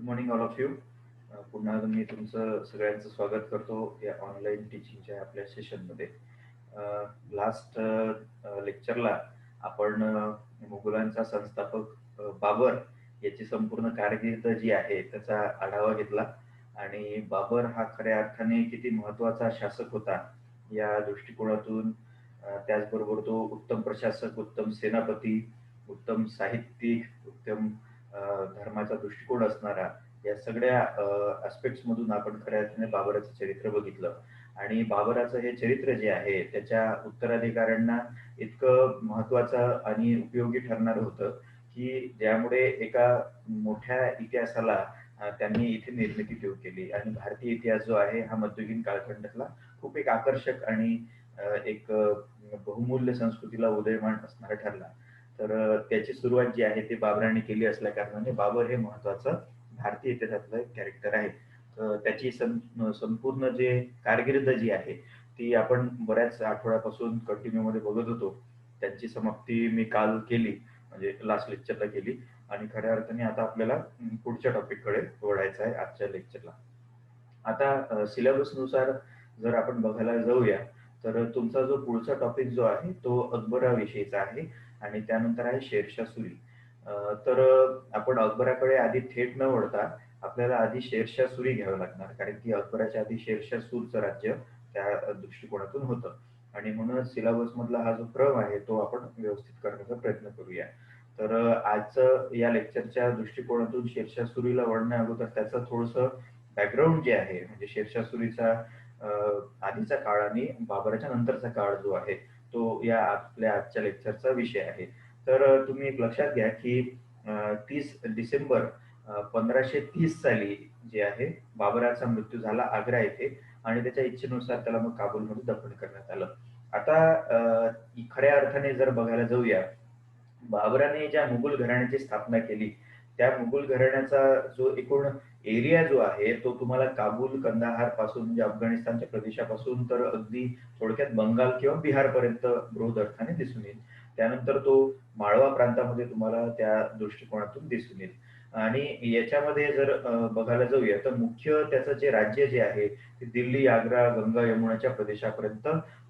Morning all of you. पुन्हा मी तुमचं सगळ्यांचं स्वागत करतो या ऑनलाईन टीचिंगच्या आपल्या सेशनमध्ये. लास्ट लेक्चरला आपण मुघलांचा संस्थापक बाबर याची संपूर्ण कारकीर्द जी आहे त्याचा आढावा घेतला आणि बाबर हा खऱ्या अर्थाने किती महत्त्वाचा शासक होता या दृष्टिकोनातून, त्याचबरोबर तो उत्तम प्रशासक, उत्तम सेनापती, उत्तम साहित्यिक, उत्तम धर्माचा दृष्टिकोन असणारा, या सगळ्या ॲस्पेक्ट्स मधून आपण खऱ्या अर्थाने बाबराचं चरित्र बघितलं. आणि बाबराचं हे चरित्र जे आहे त्याच्या उत्तराधिकाऱ्यांना इतकं महत्वाचं आणि उपयोगी ठरणार होतं की ज्यामुळे एका मोठ्या इतिहासाला त्यांनी इथे निर्मिती देऊ केली. आणि भारतीय इतिहास जो आहे हा मध्ययुगीन कालखंडातला खूप एक आकर्षक आणि एक बहुमूल्य संस्कृतीला उदयमान असणारा ठरला. तर त्याची सुरुवात जी आहे ती बाबराने केली असल्या कारणाने बाबर हे महत्वाचं भारतीय इतिहासातलं एक कॅरेक्टर आहे. तर त्याची संपूर्ण जे कारकीर्द जी आहे ती आपण बऱ्याच आठवड्यापासून कंटिन्यू मध्ये बघत होतो. त्यांची समाप्ती मी काल केली, म्हणजे लास्ट लेक्चरला केली. आणि खऱ्या अर्थाने आता आपल्याला पुढच्या टॉपिककडे वळायचं आहे आजच्या लेक्चरला. आता सिलेबस नुसार जर आपण बघायला जाऊया तर तुमचा जो पुढचा टॉपिक जो आहे तो अकबराविषयीचा आहे आणि त्यानंतर आहे शेरशाह सुरी. तर आपण अकबराकडे आधी थेट न वळता आपल्याला आधी शेरशाह सुरी घ्यावं लागणार, कारण की अकबराच्या आधी शेरशाह सूरचं राज्य त्या दृष्टिकोनातून होतं. आणि म्हणूनच सिलेबस मधला हा जो क्रम आहे तो आपण व्यवस्थित करण्याचा प्रयत्न करूया. तर आजचं या लेक्चरच्या दृष्टिकोनातून शेरशाह सुरीला वळण्या अगोदर त्याचं थोडंसं बॅकग्राऊंड जे आहे, म्हणजे शेरशाह सुरीचा आधीचा काळ आणि बाबराच्या नंतरचा काळ जो आहे तो या आपल्या आजच्या लेक्चरचा विषय आहे. तर तुम्ही एक लक्षात घ्या की 30 डिसेंबर 1530 साली जे आहे बाबराचा मृत्यू झाला आग्रा येथे आणि त्याच्या इच्छेनुसार त्याला मग काबूलमध्ये दफन करण्यात आलं. आता खऱ्या अर्थाने जर बघायला जाऊया, बाबराने ज्या मुघल घराण्याची स्थापना केली त्या मुघल घराण्याचा जो एकूण एरिया जो आहे तो तुम्हाला काबूल, कंदाहार पासून म्हणजे अफगाणिस्तानच्या प्रदेशापासून तर अगदी थोडक्यात बंगाल किंवा बिहार पर्यंत बृहद अर्थाने दिसून येईल. त्यानंतर तो माळवा प्रांतामध्ये तुम्हाला त्या दृष्टिकोनातून दिसून येईल. आणि याच्यामध्ये जर बघायला जाऊया तर मुख्य त्याचं जे राज्य जे आहे ते दिल्ली, आग्रा, गंगा यमुनाच्या प्रदेशापर्यंत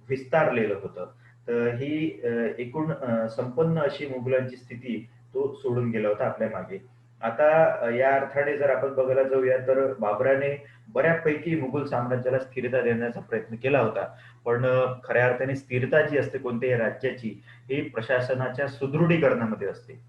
विस्तारलेलं होतं. तर ही एकूण संपन्न अशी मुघलांची स्थिती तो सोडून गेला होता आपल्या मागे. आता या अर्थाने जर आपण बघायला जाऊया तर बाबराने बऱ्यापैकी मुघल साम्राज्याला स्थिरता देण्याचा प्रयत्न केला होता. पण खऱ्या अर्थाने स्थिरता जी असते कोणत्याही राज्याची ही प्रशासनाच्या सुदृढीकरणामध्ये असते.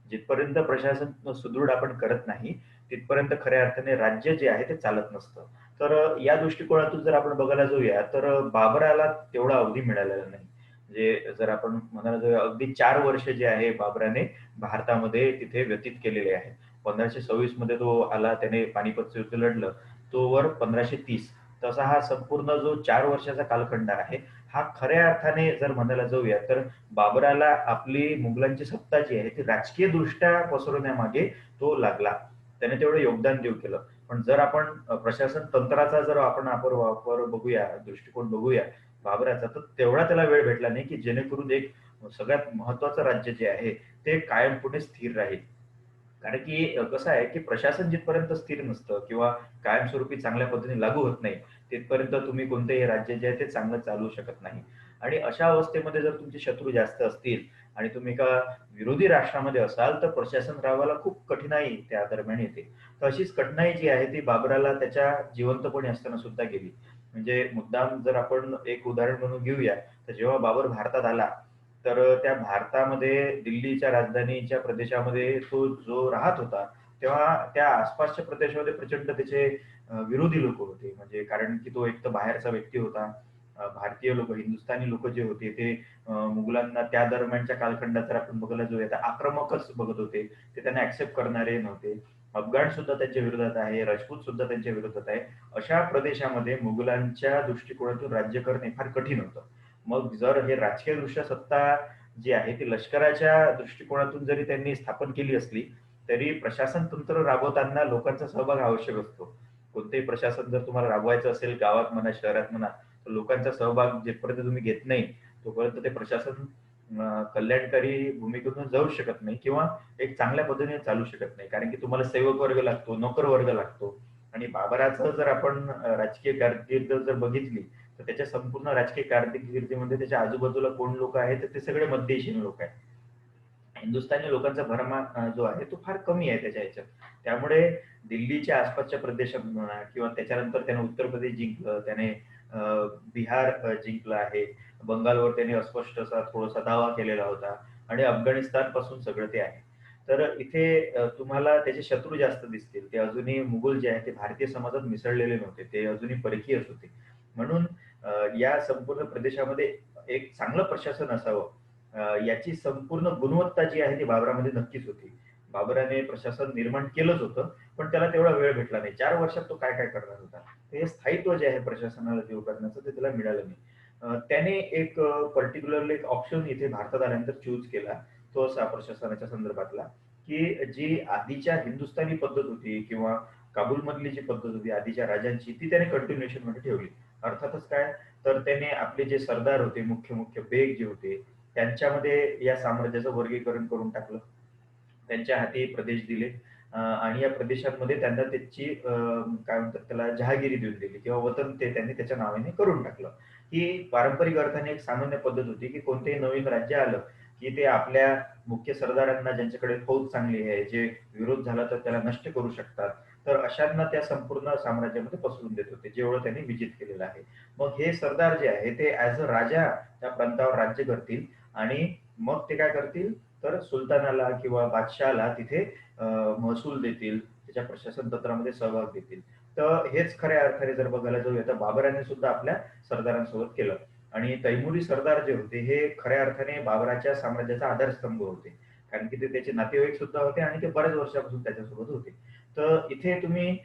जिथपर्यंत प्रशासन सुदृढ आपण करत नाही तिथपर्यंत खऱ्या अर्थाने राज्य जे आहे ते चालत नसतं. तर या दृष्टिकोनातून जर आपण बघायला जाऊया तर बाबराला तेवढा अवधी मिळालेला नाही. म्हणजे जर आपण म्हणायला जाऊया अगदी 4 वर्ष जे आहे बाबराने भारतामध्ये तिथे व्यतीत केलेले आहे. 1526 मध्ये तो आला, त्याने पानिपतचं युद्ध लढलं. तोवर 1530. तसा हा संपूर्ण जो 4 वर्षाचा कालखंड आहे हा खऱ्या अर्थाने जर म्हणायला जाऊया तर बाबराला आपली मुघलांची सत्ता जी आहे ती राजकीय दृष्ट्या पसरवण्यामागे तो लागला. त्याने तेवढं योगदान देऊ केलं. पण जर आपण प्रशासन तंत्राचा जर आपण वापर बघूया, दृष्टिकोन बघूया बाबराचा, तर तेवढा त्याला वेळ भेटला नाही की जेणेकरून एक सगळ्यात महत्वाचं राज्य जे आहे ते कायमपणे स्थिर राहील. कारण की कसं आहे की प्रशासन जिथपर्यंत स्थिर नसतं किंवा कायमस्वरूपी चांगल्या पद्धतीने लागू होत नाही तिथपर्यंत तुम्ही कोणतेही राज्य जे आहे ते चांगलं चालवू शकत नाही. आणि अशा अवस्थेमध्ये जर तुमचे शत्रू जास्त असतील आणि तुम्ही एका विरोधी राष्ट्रामध्ये असाल तर प्रशासन राहायला खूप कठीणाई त्या दरम्यान येते. तर अशीच कठीणाई जी आहे ती बाबराला त्याच्या जिवंतपणी असताना सुद्धा गेली. म्हणजे मुद्दाम जर आपण एक उदाहरण म्हणून घेऊया तर जेव्हा बाबर भारतात आला तर त्या भारतामध्ये दिल्लीच्या राजधानीच्या प्रदेशामध्ये तो जो राहत होता तेव्हा त्या आसपासच्या प्रदेशामध्ये प्रचंड त्याचे विरोधी लोक होते. म्हणजे कारण की तो एक तर बाहेरचा व्यक्ती होता. भारतीय लोक, हिंदुस्थानी लोक जे होते ते मुघलांना त्या दरम्यानच्या कालखंडात जर आपण बघायला जाऊया तर आक्रमकच बघत होते. ते त्यांना ऍक्सेप्ट करणारे नव्हते. अफगाण सुद्धा त्यांच्या विरोधात आहे, राजपूत सुद्धा त्यांच्या विरोधात आहे. अशा प्रदेशामध्ये मुघलांच्या दृष्टिकोनातून राज्य करणे फार कठीण होतं. मग जर हे राजकीयदृष्ट्या सत्ता जी आहे ती लष्कराच्या दृष्टिकोनातून जरी त्यांनी स्थापन केली असली तरी प्रशासन तंत्र राबवताना लोकांचा सहभाग आवश्यक असतो. कोणतेही प्रशासन जर तुम्हाला राबवायचं असेल गावात म्हणा, शहरात म्हणा, तर लोकांचा सहभाग जेपर्यंत तुम्ही घेत नाही तोपर्यंत ते प्रशासन कल्याणकारी भूमिकेतून जाऊ शकत नाही किंवा एक चांगल्या पद्धतीने चालू शकत नाही. कारण की तुम्हाला सेवक वर्ग लागतो, नोकर वर्ग लागतो. आणि बाबराचं जर आपण राजकीय कारकीर्द जर बघितली, तर त्याच्या संपूर्ण राजकीय कारकिर्दीमध्ये त्याच्या आजूबाजूला कोण लोक आहेत, तर ते सगळे मध्य एशियन लोक आहेत. हिंदुस्थानी लोकांचा भरमा जो आहे तो फार कमी आहे त्याच्या ह्याच्यात. त्यामुळे दिल्लीच्या आसपासच्या प्रदेशात म्हणा किंवा त्याच्यानंतर त्याने उत्तर प्रदेश जिंकलं, त्याने बिहार जिंकलं आहे. बंगालवर त्याने अस्पष्ट असा थोडासा दावा केलेला होता आणि अफगाणिस्तान पासून सगळं ते आहे. तर इथे तुम्हाला त्याचे शत्रू जास्त दिसतील. ते अजूनही मुघल जे आहे ते भारतीय समाजात मिसळलेले नव्हते. ते अजूनही परकीयच होते. म्हणून या संपूर्ण प्रदेशामध्ये एक चांगलं प्रशासन असावं, याची संपूर्ण गुणवत्ता जी आहे ती बाबरामध्ये नक्कीच होती. बाबराने प्रशासन निर्माण केलंच होतं, पण त्याला तेवढा वेळ भेटला नाही. 4 वर्षात तो काय-काय करणार होता. हे स्थायित्व जे आहे प्रशासनाला देऊ करण्याचं ते त्याला मिळालं नाही. त्याने एक पर्टिक्युलरली एक ऑप्शन इथे भारतात आल्यानंतर चूज केला. तो असा प्रशासनाच्या संदर्भातला, की जी आधीच्या हिंदुस्थानी पद्धत होती किंवा काबूलमधली जी पद्धत होती आधीच्या राजांची, ती त्याने कंटिन्युएशनमध्ये ठेवली. अर्थातच काय, तर त्याने आपले जे सरदार होते, मुख्य-मुख्य बेग जे होते, त्यांच्यामध्ये या साम्राज्याचं वर्गीकरण करून टाकलं. त्यांच्या हाती प्रदेश दिले आणि या प्रदेशांमध्ये त्यांना त्याची काय म्हणतात त्याला जहागिरी देऊन दिली किंवा वतन ते त्यांनी त्याच्या नावाने करून टाकलं. ही पारंपरिक अर्थाने एक सामान्य पद्धत होती, की कोणतेही नवीन राज्य आलं, की ते आपल्या मुख्य सरदारांना ज्यांच्याकडे फौज चांगली आहे, जे विरोध झाला तर त्याला नष्ट करू शकतात. तर अशांना त्या संपूर्ण साम्राज्यामध्ये पसरून देत होते, जेवढं त्यांनी विजित केलेलं आहे. मग हे सरदार जे आहे ते ॲज अ राजा त्या प्रांतावर राज्य करतील आणि मग ते काय करतील, तर सुलतानाला किंवा बादशहाला तिथे महसूल देतील, त्याच्या प्रशासन तंत्रामध्ये सहभाग देतील. तर हेच खऱ्या अर्थाने जर बघायला जाऊया तर बाबराने सुद्धा आपल्या सरदारांसोबत केलं. आणि तैमुरी सरदार जे होते हे खऱ्या अर्थाने बाबराच्या साम्राज्याचा आधारस्तंभ होते. कारण की ते त्याचे नातेवाईक सुद्धा होते आणि ते बऱ्याच वर्षापासून त्याच्यासोबत होते. तर इथे तुम्ही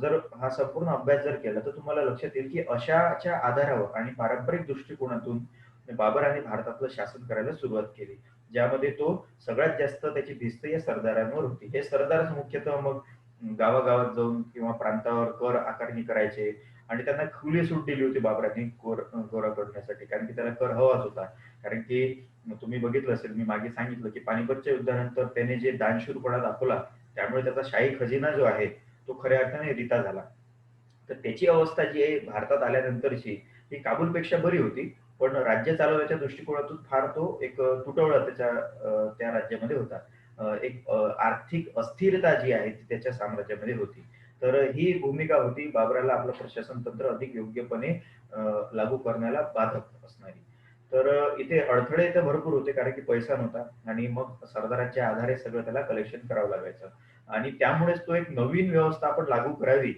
जर हा संपूर्ण अभ्यास जर केला तर तुम्हाला लक्षात येईल की अशाच्या आधारावर आणि पारंपरिक दृष्टिकोनातून बाबराने भारतातलं शासन करायला सुरुवात केली. ज्यामध्ये तो सगळ्यात जास्त त्याची भिस्त या सरदारांवर होती. हे सरदारच मुख्यतः मग गावागावात जाऊन किंवा प्रांतावर कर आकारणी करायचे आणि त्यांना खुली सूट दिली होती बाबरांनी गोळा करण्यासाठी. कारण की त्याला कर हवाच होता. कारण की तुम्ही बघितलं असेल, मी मागे सांगितलं की पानिपतच्या युद्धानंतर त्याने जे दानशूरपणा दाखवला, त्यामुळे त्याचा शाही खजिना जो आहे, तो खऱ्या अर्थाने रिता झाला. तर त्याची अवस्था जी आहे भारतात आल्यानंतरची, ही काबूलपेक्षा बरी होती. पण राज्य चालवण्याच्या दृष्टिकोनातून फार तो एक तुटवडा त्या राज्यामध्ये होता. आर्थिक अस्थिरता जी आहे ती त्याच्या साम्राज्यामध्ये होती. तर ही भूमिका होती बाबराला आपलं प्रशासन तंत्र अधिक योग्यपणे लागू करण्याला बाधक असणारी. तर इथे अडथळे तर भरपूर होते कारण की पैसा नव्हता आणि मग सरदारांच्या आधारे सगळं त्याला कलेक्शन करावं लागायचं. आणि त्यामुळेच तो एक नवीन व्यवस्था आपण लागू करावी,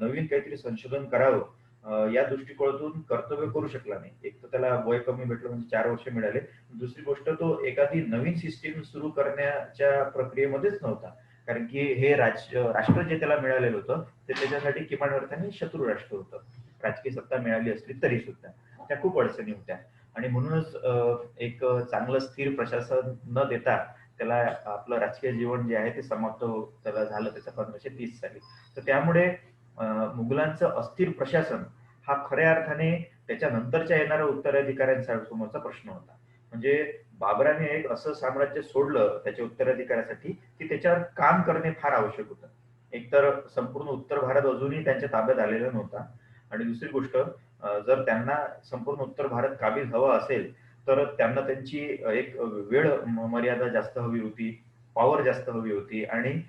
नवीन काहीतरी संशोधन करावं, या दृष्टिकोनातून कर्तव्य करू शकला नाही. एक तर त्याला वय कमी भेटलं म्हणजे 4 वर्ष मिळाले. दुसरी गोष्ट तो एखादी नवीन सिस्टीम सुरू करण्याच्या प्रक्रियेमध्येच नव्हता. कारण की हे राष्ट्र जे त्याला मिळालेलं होतं, ते त्याच्यासाठी किमान अर्थाने शत्रू राष्ट्र होतं. राजकीय सत्ता मिळाली असली तरी सुद्धा. त्या खूप अडचणी होत्या आणि म्हणूनच एक चांगलं स्थिर प्रशासन न देता त्याला आपलं राजकीय जीवन जे आहे ते समाप्त त्याला झालं त्याचं 1530 साली. तर त्यामुळे मुघलांचं अस्थिर प्रशासन हा खऱ्या अर्थाने त्याच्यानंतरच्या येणाऱ्या उत्तराधिकाऱ्यांसमोरचा प्रश्न होता. म्हणजे बाबराने एक असं साम्राज्य सोडलं त्याच्या उत्तराधिकाऱ्यासाठी, की त्याच्यावर काम करणे फार आवश्यक होतं. एकतर संपूर्ण उत्तर भारत अजूनही त्यांच्या ताब्यात आलेला नव्हता आणि दुसरी गोष्ट जर त्यांना संपूर्ण उत्तर भारत काबीज हवा असेल, तर त्यांना त्यांची एक वेळ मर्यादा जास्त हवी होती, पॉवर जास्त हवी होती आणि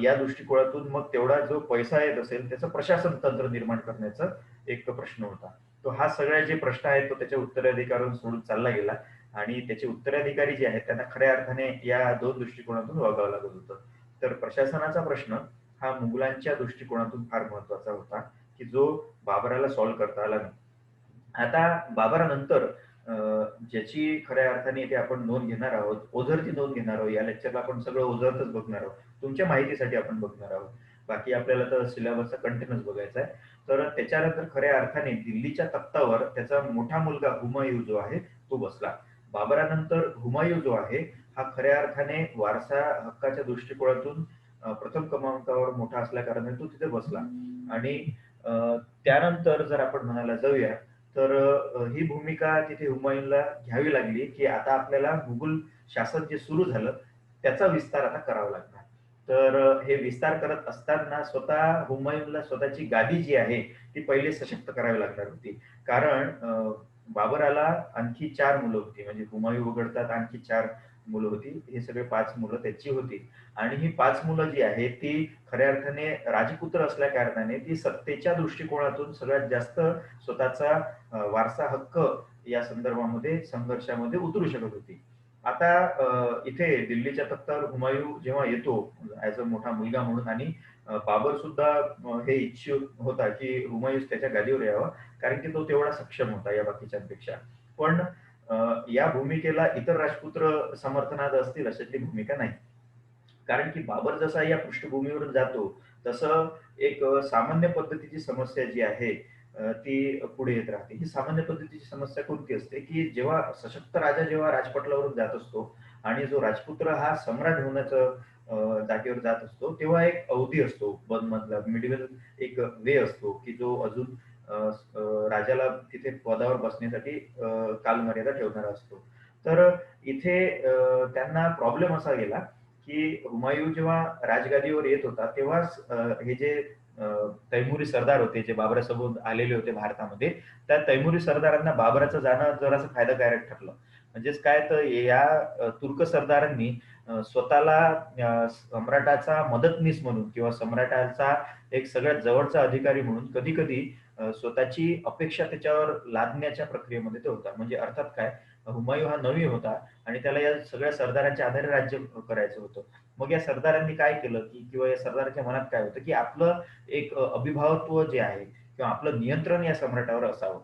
या दृष्टिकोनातून मग तेवढा जो पैसा येत असेल त्याचं प्रशासन तंत्र निर्माण करण्याचा एक प्रश्न होता. तो हा सगळे जे प्रश्न आहेत तो त्याच्या उत्तराधिकाऱ्यांना सोडून चालला गेला आणि त्याचे उत्तराधिकारी जे आहेत त्यांना खऱ्या अर्थाने या 2 दृष्टिकोनातून वागावं लागत होतं. तर प्रशासनाचा प्रश्न हा मुघलांच्या दृष्टिकोनातून फार महत्वाचा होता, की जो बाबराला सॉल्व्ह करता आला नाही. आता बाबरानंतर ज्याची खऱ्या अर्थाने इथे आपण नोंद घेणार आहोत, ओझरची नोंद घेणार आहोत. या लेक्चरला आपण सगळं ओझरचंच बघणार आहोत. तुमच्या माहितीसाठी आपण बघणार आहोत. बाकी आपल्याला तर सिलेबसचा कंटेनच बघायचा आहे. तर त्याच्यानंतर खऱ्या अर्थाने दिल्लीच्या तख्तावर त्याचा मोठा मुलगा हुमायूँ जो आहे तो बसला. बाबरानंतर हुमायूँ जो आहे हा खऱ्या अर्थाने वारसा हक्काच्या दृष्टिकोनातून प्रथम क्रमांकावर मोठा असल्या कारणाने तो तिथे बसला. आणि त्यानंतर जर आपण म्हणायला जाऊया तर ही भूमिका तिथे हुमायूनला घ्यावी लागली, की आता आपल्याला मुघल शासन जे सुरू झालं त्याचा विस्तार आता करावा लागणार. तर हे विस्तार करत असताना स्वतः हुमायूनला स्वतःची गादी जी आहे ती पहिले सशक्त करावी लागणार होती. कारण बाबराला आणखी 4 मुलं होती. म्हणजे हुमायूँ वगळता आणखी 4 मुलं होती. हे सगळे 5 मुलं त्याची होती. आणि ही 5 मुलं जी आहेत ती खऱ्या अर्थाने राजपुत्र असल्या कारणाने ती सत्तेच्या दृष्टिकोनातून सगळ्यात जास्त स्वतःचा वारसा हक्क या संदर्भामध्ये संघर्षामध्ये उतरू शकत होती. आता इथे दिल्लीच्या तख्तावर हुमायूँ जेव्हा येतो ॲज अ मोठा मुलगा म्हणून आणि बाबर सुद्धा हे इच्छुक होता की हुमायूँ त्याच्या गादीवर यावं, कारण की तो तेवढा सक्षम होता या बाकीच्यांपेक्षा. पण या भूमिकेला इतर राजपुत्र समर्थनात असतील अशातली भूमिका नाही. कारण की बाबर जसा या पृष्ठभूमीवरून जातो, तसं एक सामान्य पद्धतीची समस्या जी आहे ती पुढे येत राहते. ही सामान्य पद्धतीची समस्या कोणती असते, की जेव्हा सशक्त राजा जेव्हा राजपटलावरून जात असतो आणि जो राजपुत्र हा सम्राट होण्याचं जागेवर जात असतो, तेव्हा एक अवधी असतो मधला मिडल एक वे असतो, की जो अजून राजाला तिथे पदावर बसण्यासाठी कालमर्यादा ठेवणारा असतो. तर इथे त्यांना प्रॉब्लेम असा गेला, की हुमायूँ जेव्हा राजगादीवर येत होता तेव्हाच हे जे अ, तैमुरी सरदार होते जे बाबरासोबत आलेले होते भारतामध्ये, त्या तैमुरी सरदारांना बाबराचं जाणं जरासं फायदाकारक ठरलं. म्हणजेच काय तर या तुर्क सरदारांनी स्वतःला सम्राटाचा मदतनीस म्हणून किंवा सम्राटाचा एक सगळ्यात जवळचा अधिकारी म्हणून कधी-कधी स्वतःची अपेक्षा त्याच्यावर लादण्याच्या प्रक्रियेमध्ये ते होता. म्हणजे अर्थात काय, हुमायूँ हा नवी होता आणि त्याला या सगळ्या सरदारांच्या आधारे राज्य करायचं होतं. मग या सरदारांनी काय केलं, की किंवा या सरदाराच्या मनात काय होतं, की आपलं एक अभिभावत्व जे आहे किंवा आपलं नियंत्रण या सम्राटावर असावं.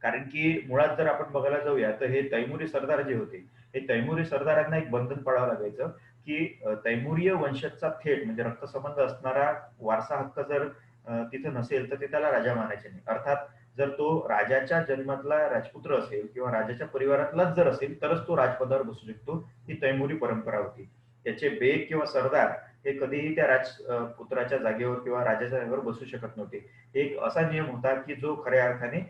कारण की मुळात जर आपण बघायला जाऊया, तर हे तैमुरी सरदार जे होते, हे तैमुरी सरदारांना एक बंधन पाळावं लागायचं, की तैमुरीय वंशजचा थेट म्हणजे रक्तसंबंध असणारा वारसा हक्क जर तिथे नसेल, तर ते त्याला राजा मानायचे नाही. अर्थात जर तो राजाच्या जन्मातला राजपुत्र असेल किंवा राजाच्या परिवारातलाच जर असेल, तरच तो राजपदावर बसू शकतो. ही तैमुरी परंपरा होती. त्याचे बेग किंवा सरदार हे कधीही त्या पुत्राच्या जागेवर किंवा राजाच्या जागेवर बसू शकत नव्हते. एक असा नियम होता, की जो खऱ्या अर्थाने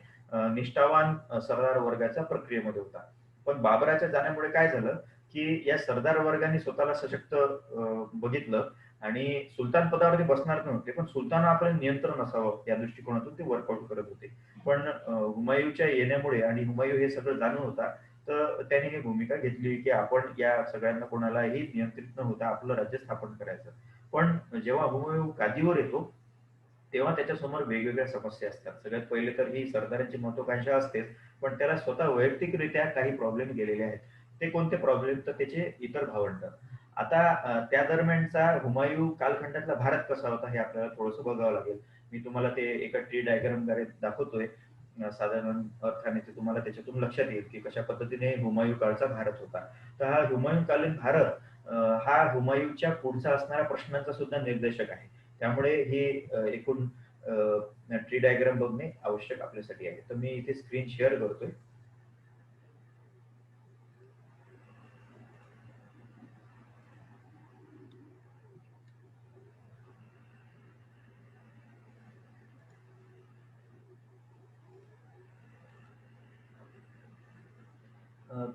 निष्ठावान सरदार वर्गाच्या प्रक्रियेमध्ये होता. पण बाबराच्या जाण्यामुळे काय झालं, की या सरदार वर्गाने स्वतःला सशक्त बघितलं आणि सुलतान पदावरती बसणार नव्हते, पण सुलतानावर आपलं नियंत्रण असावं या दृष्टिकोनातून ते वर्कआउट करत होते. पण हुमायूँच्या येण्यामुळे आणि हुमायूँ हे सगळं जाणून होता, तर त्याने ही भूमिका घेतली, की आपण या सगळ्यांना कोणालाही नियंत्रित न होता आपलं राज्य स्थापन करायचं. पण जेव्हा हुमायूँ गादीवर येतो, तेव्हा त्याच्यासमोर वेगवेगळ्या समस्या असतात. सगळ्यात पहिले तर ही सरदारांची महत्वाकांक्षा असतेच, पण त्याला स्वतः वैयक्तिकरित्या काही प्रॉब्लेम गेलेले आहेत. ते कोणते प्रॉब्लेम? तर त्याचे इतर भावंड. आता त्या दरम्यानचा हुमायूँ कालखंडातला भारत कसा होता हे आपल्याला थोडंसं बघावं लागेल. मी तुम्हाला ते एका ट्री डायग्रामद्वारे दाखवतोय. साधारण अर्थाने ते तुम्हाला त्याच्यातून लक्षात येईल, की कशा पद्धतीने हुमायूँ काळचा भारत होता. तर हा हुमायूँकालीन भारत हा हुमायूँच्या पुढचा असणाऱ्या प्रश्नांचा सुद्धा निर्देशक आहे. त्यामुळे हे एकूण ट्री डायग्राम बघणे आवश्यक आपल्यासाठी आहे. तर मी इथे स्क्रीन शेअर करतोय.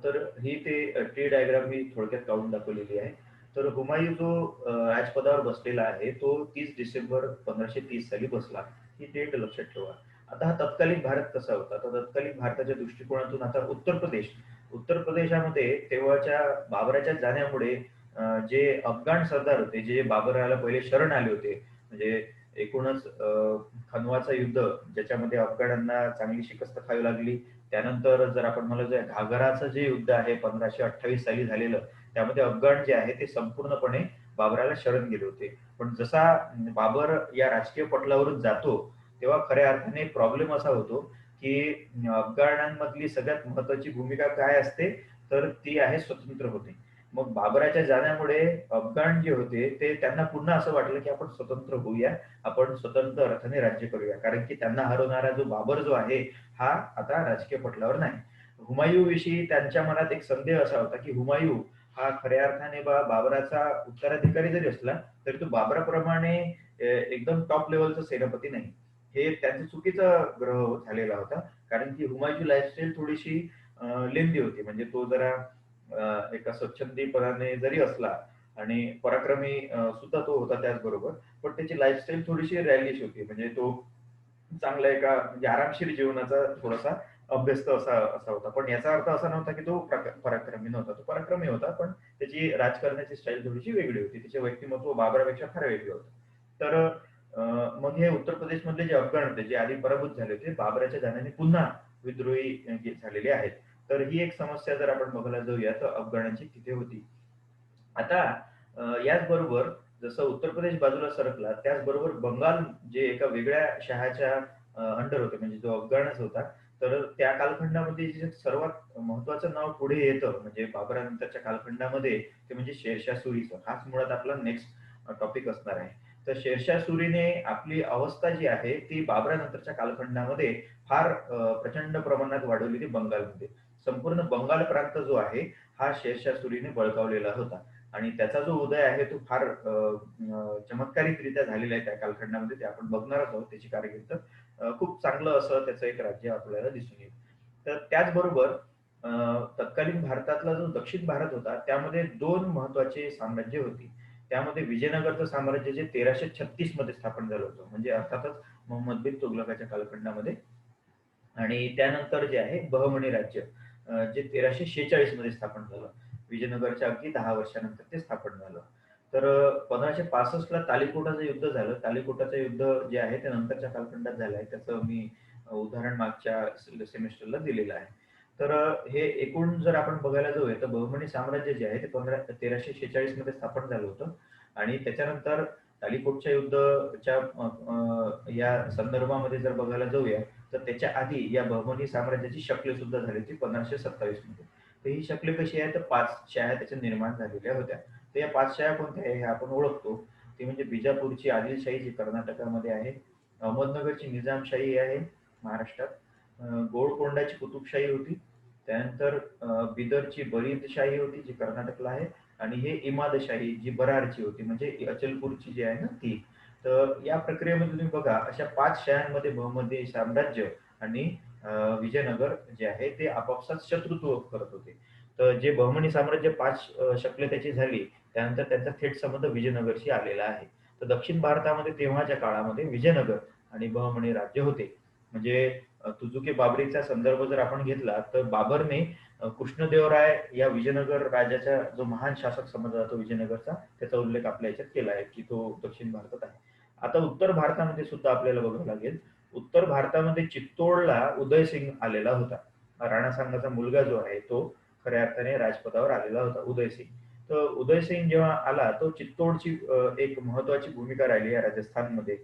तर ही ते ट्री डायग्राम मी थोडक्यात काढून दाखवलेली आहे. तर हुमायूँ जो राजपदावर बसलेला आहे, तो 30 डिसेंबर 1530 साली बसला. ही डेट लक्षात ठेवा. आता हा तत्कालीन भारत कसा होता? तर तत्कालीन भारताच्या दृष्टिकोनातून आता उत्तर प्रदेशामध्ये तेव्हाच्या बाबराच्या जाण्यामुळे जे अफगाण सरदार होते, जे बाबराला पहिले शरण आले होते, म्हणजे एकूणच खनवाचं युद्ध ज्याच्यामध्ये अफगाणांना चांगली शिकस्त खावी लागली. त्यानंतर जर आपण म्हणलं तर घाघराचं जे युद्ध आहे 1528 साली झालेलं, त्यामध्ये अफगाण जे आहे ते संपूर्णपणे बाबराला शरण गेले होते. पण जसा बाबर या राजकीय पटलावरून जातो, तेव्हा खऱ्या अर्थाने प्रॉब्लेम असा होतो, की अफगाणांमधली सगळ्यात महत्त्वाची भूमिका काय असते, तर ती आहे स्वतंत्र होणे. मग बाबराच्या जाण्यामुळे अफगाण जे होते, ते त्यांना पुन्हा असं वाटलं, की आपण स्वतंत्र होऊया, आपण स्वतंत्र अर्थाने राज्य करूया. कारण की त्यांना हरवणारा जो बाबर जो आहे, हा आता राजकीय पटलावर नाही. हुमायूँ विषयी त्यांच्या मनात एक संदेह असा होता, की हुमायूँ हा खऱ्या अर्थाने बाबराचा उत्तराधिकारी जरी असला, तरी तो बाबराप्रमाणे एकदम टॉप लेव्हलचा सेनापती नाही. हे त्यांचा चुकीचा ग्रह झालेला होता. कारण की हुमायूँची लाईफस्टाईल थोडीशी लेंदी होती. म्हणजे तो जरा एका स्वच्छंदीपणाने जरी असला आणि पराक्रमी सुद्धा तो होता त्याचबरोबर, पण त्याची लाईफस्टाईल थोडीशी रॅलिश होती. म्हणजे तो चांगला एका म्हणजे आरामशीर जीवनाचा थोडासा अभ्यस्त असा असा होता. पण याचा अर्थ असा नव्हता की तो पराक्रमी नव्हता. तो पराक्रमी होता, पण त्याची राजकारणाची स्टाईल थोडीशी वेगळी होती. त्याचे व्यक्तिमत्व बाबरापेक्षा फार वेगळं होतं. तर मग हे उत्तर प्रदेशमधले जे अफगाण होते, जे आधी पराभूत झाले होते, बाबराच्या जाण्याने पुन्हा विद्रोही झालेले आहेत. तर ही एक समस्या जर आपण बघायला जाऊया, तर अफगाणांची तिथे होती. आता याचबरोबर जसं उत्तर प्रदेश बाजूला सरकला, त्याचबरोबर बंगाल जे एका वेगळ्या शहाच्या अंडर होते, म्हणजे जो अफगाणच होता. तर त्या कालखंडामध्ये जे सर्वात महत्त्वाचं नाव पुढे येतं, म्हणजे बाबरानंतरच्या कालखंडामध्ये, ते म्हणजे शेरशाह सुरीचं. हाच मुळात आपला नेक्स्ट टॉपिक असणार आहे. तर शेरशाह सुरीने आपली अवस्था जी आहे, ती बाबरानंतरच्या कालखंडामध्ये फार प्रचंड प्रमाणात वाढवली ती बंगालमध्ये. संपूर्ण बंगाल प्रांत जो आहे, हा शेरशाह सुरीने बळकावलेला होता. आणि त्याचा जो उदय आहे तो फार चमत्कारिकरित्या झालेला आहे त्या कालखंडामध्ये. ते आपण बघणारच आहोत त्याची कारकीर्द. खूप चांगलं असं त्याचं एक राज्य आपल्याला दिसून येईल. तर त्याचबरोबर तत्कालीन भारतातला जो दक्षिण भारत होता, त्यामध्ये 2 महत्त्वाचे साम्राज्य होती. त्यामध्ये विजयनगरचं साम्राज्य जे 1336 मध्ये स्थापन झालं होतं. म्हणजे अर्थातच मोहम्मद बिन तुघलकाच्या कालखंडामध्ये. आणि त्यानंतर जे आहे बहमनी राज्य जे 1346 मध्ये स्थापन झालं. विजयनगरच्या अगदी 10 वर्षानंतर ते स्थापन झालं. तर 1565 ला तालिकोटाचं युद्ध झालं. तालिकोटाचं युद्ध जे आहे ते नंतरच्या कालखंडात झालं आहे. त्याचं मी उदाहरण मागच्या सेमेस्टरला दिलेलं आहे. तर हे एकूण जर आपण बघायला जाऊया तर बहमनी साम्राज्य जे आहे ते 1346 मध्ये स्थापन झालं होतं. आणि त्याच्यानंतर तालिकोटच्या युद्धच्या या संदर्भामध्ये जर बघायला जाऊया तर त्याच्या आधी या बहमनी साम्राज्याची शकले सुद्धा झाली होती 1527 मध्ये. तर ही शकले कशी आहे तर 5 शाह्या त्याच्या निर्माण झालेल्या होत्या. तर या 5 शाह्या कोणत्या आहे हे आपण ओळखतो. ती म्हणजे बिजापूरची आदिलशाही जी कर्नाटकामध्ये आहे, अहमदनगरची निजामशाही आहे महाराष्ट्रात, गोळकोंडाची कुतुबशाही होती, त्यानंतर बिदरची बरीदशाही होती जी कर्नाटकला आहे, आणि हे इमादशाही जी बरारची होती म्हणजे अचलपूरची जी आहे ना ती. तर या प्रक्रियेमध्ये तुम्ही बघा अशा 5 शहरांमध्ये बहमनी साम्राज्य आणि विजयनगर जे आहे ते आपापसात शत्रुत्व करत होते. तर जे बहमनी साम्राज्य 5 शकले त्याची झाली, त्यानंतर त्यांचा थेट संबंध विजयनगरशी आलेला आहे. तर दक्षिण भारतामध्ये तेव्हाच्या काळामध्ये विजयनगर आणि बहमनी राज्य होते. म्हणजे तुझुकी बाबरीचा संदर्भ जर आपण घेतला तर बाबरने कृष्णदेवराय या विजयनगर राजाचा जो महान शासक समजला जातो विजयनगरचा, त्याचा उल्लेख आपल्या याच्यात केला आहे की तो दक्षिण भारतात आहे. आता उत्तर भारतामध्ये सुद्धा आपल्याला बघावं लागेल. उत्तर भारतामध्ये चित्तोडला उदयसिंग आलेला होता. राणा सांगाचा मुलगा जो आहे तो खऱ्या अर्थाने राजपदावर आलेला होता उदयसिंग. तर उदयसिंग जेव्हा आला तो चित्तोडची एक महत्वाची भूमिका राहिली आहे राजस्थानमध्ये.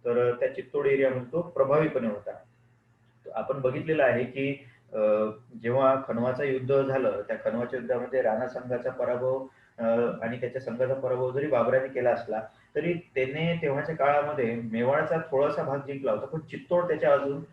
तर त्या चित्तोड एरियामध्ये तो प्रभावीपणे होता. आपण बघितलेलं आहे की अ, जेव्हा खनवाचं युद्ध झालं, त्या खनवाच्या युद्धामध्ये राणा संघाचा पराभव आणि त्याच्या संघाचा पराभव जरी बाबराने केला असला, तरी त्याने तेव्हाच्या काळामध्ये मेवाडचा थोडासा भाग जिंकला होता, पण चित्तोड त्याच्या अजून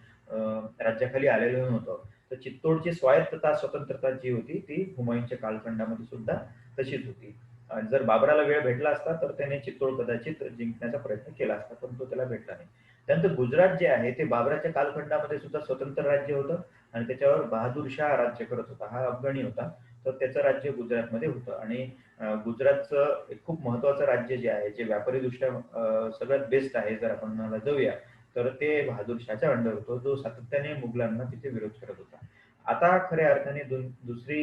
राज्याखाली आलेलं नव्हतं. तर चित्तोडची स्वायत्तता, स्वतंत्रता जी होती, ती हुमायूनच्या कालखंडामध्ये सुद्धा तशीच होती. आणि जर बाबराला वेळ भेटला असता, तर त्याने चित्तोड कदाचित जिंकण्याचा प्रयत्न केला असता, पण तो त्याला भेटला नाही. त्यानंतर गुजरात जे आहे ते बाबराच्या कालखंडामध्ये सुद्धा स्वतंत्र राज्य होतं आणि त्याच्यावर बहादूर शाह राज्य करत होता. हा अफगाणी होता. तर त्याचं राज्य गुजरातमध्ये होतं आणि गुजरातचं एक खूप महत्वाचं राज्य जे आहे, जे व्यापारीदृष्ट्या सगळ्यात बेस्ट आहे जर आपण म्हणायला जाऊया, तर ते बहादूर शाहच्या अंडर होतं, जो सातत्याने मुघलांना तिथे विरोध करत होता. आता खऱ्या अर्थाने दुसरी